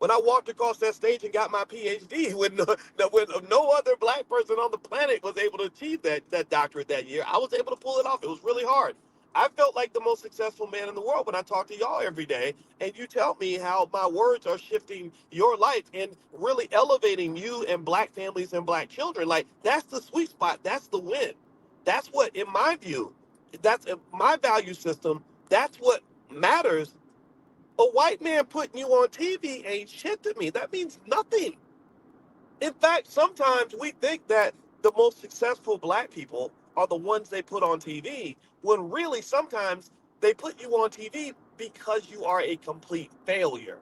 When I walked across that stage and got my PhD, when no other black person on the planet was able to achieve that doctorate that year, I was able to pull it off. It was really hard. I felt like the most successful man in the world when I talk to y'all every day, and you tell me how my words are shifting your life and really elevating you and black families and black children. Like, that's the sweet spot. That's the win. That's what, in my view, that's in my value system. That's what matters. A white man putting you on TV ain't shit to me. That means nothing. In fact, sometimes we think that the most successful black people are the ones they put on TV, when really sometimes they put you on TV because you are a complete failure.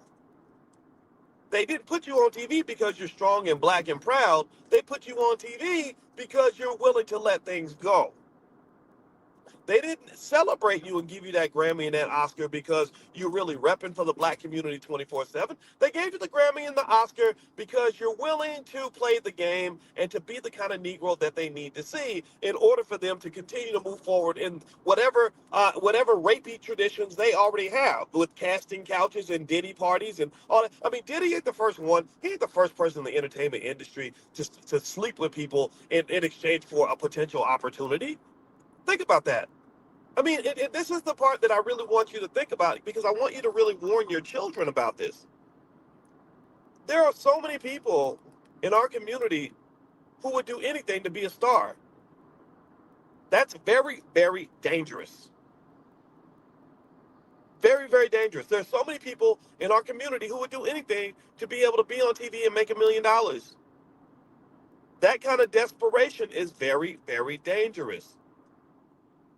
They didn't put you on TV because you're strong and black and proud. They put you on TV because you're willing to let things go. They didn't celebrate you and give you that Grammy and that Oscar because you're really repping for the black community 24/7. They gave you the Grammy and the Oscar because you're willing to play the game and to be the kind of Negro that they need to see in order for them to continue to move forward in whatever rapey traditions they already have with casting couches and Diddy parties and all that. I mean, Diddy ain't the first one. He ain't the first person in the entertainment industry to sleep with people in exchange for a potential opportunity. Think about that. I mean, this is the part that I really want you to think about, because I want you to really warn your children about this. There are so many people in our community who would do anything to be a star. That's very, very dangerous. Very, very dangerous. There's so many people in our community who would do anything to be able to be on TV and make $1 million. That kind of desperation is very, very dangerous.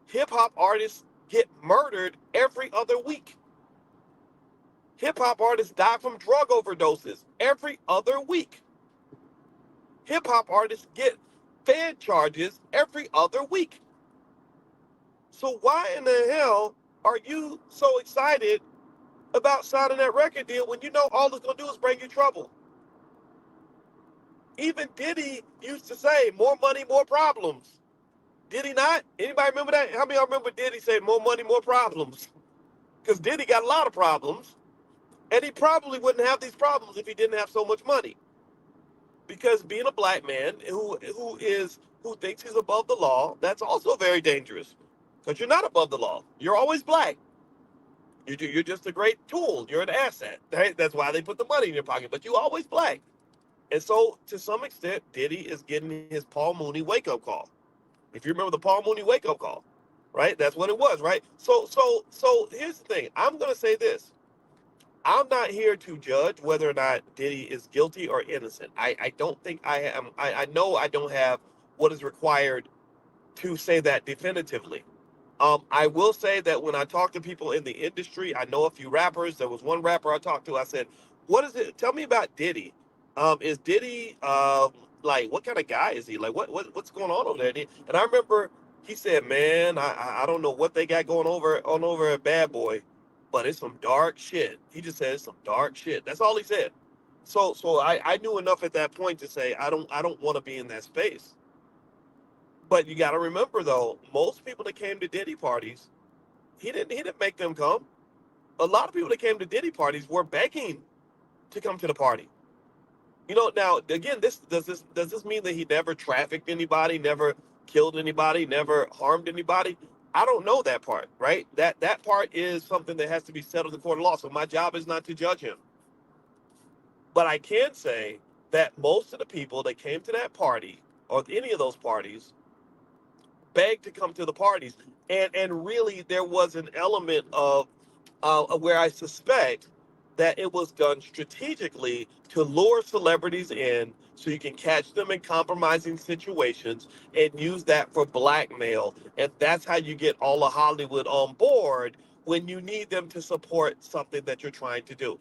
Hip hop artists get murdered every other week. Hip hop artists die from drug overdoses every other week. Hip hop artists get Fed charges every other week. So why in the hell are you so excited about signing that record deal when you know all it's gonna do is bring you trouble? Even Diddy used to say, "More money, more problems." Did he not? Anybody remember that? How many of y'all remember Diddy say, "More money, more problems"? Because Diddy got a lot of problems. And he probably wouldn't have these problems if he didn't have so much money. Because being a black man who thinks he's above the law, that's also very dangerous. Because you're not above the law. You're always black. You're just a great tool. You're an asset. Right? That's why they put the money in your pocket. But you're always black. And so, to some extent, Diddy is getting his Paul Mooney wake-up call. If you remember the Paul Mooney wake-up call, right? That's what it was, right? So here's the thing. I'm going to say this. I'm not here to judge whether or not Diddy is guilty or innocent. I don't think I am. I know I don't have what is required to say that definitively. I will say that when I talk to people in the industry, I know a few rappers. There was one rapper I talked to. I said, "What is it? Tell me about Diddy. Is Diddy like, what kind of guy is he? Like, what's going on over there?" And I remember he said, "Man, I don't know what they got going over at Bad Boy, but it's some dark shit." He just said it's some dark shit. That's all he said. So I knew enough at that point to say I don't want to be in that space. But you got to remember though, most people that came to Diddy parties, he didn't make them come. A lot of people that came to Diddy parties were begging to come to the party. Now again, does this mean that he never trafficked anybody, never killed anybody, never harmed anybody? I don't know that part, right? That part is something that has to be settled in the court of law. So my job is not to judge him. But I can say that most of the people that came to that party or any of those parties begged to come to the parties. And really there was an element of where I suspect that it was done strategically to lure celebrities in so you can catch them in compromising situations and use that for blackmail. And that's how you get all of Hollywood on board when you need them to support something that you're trying to do.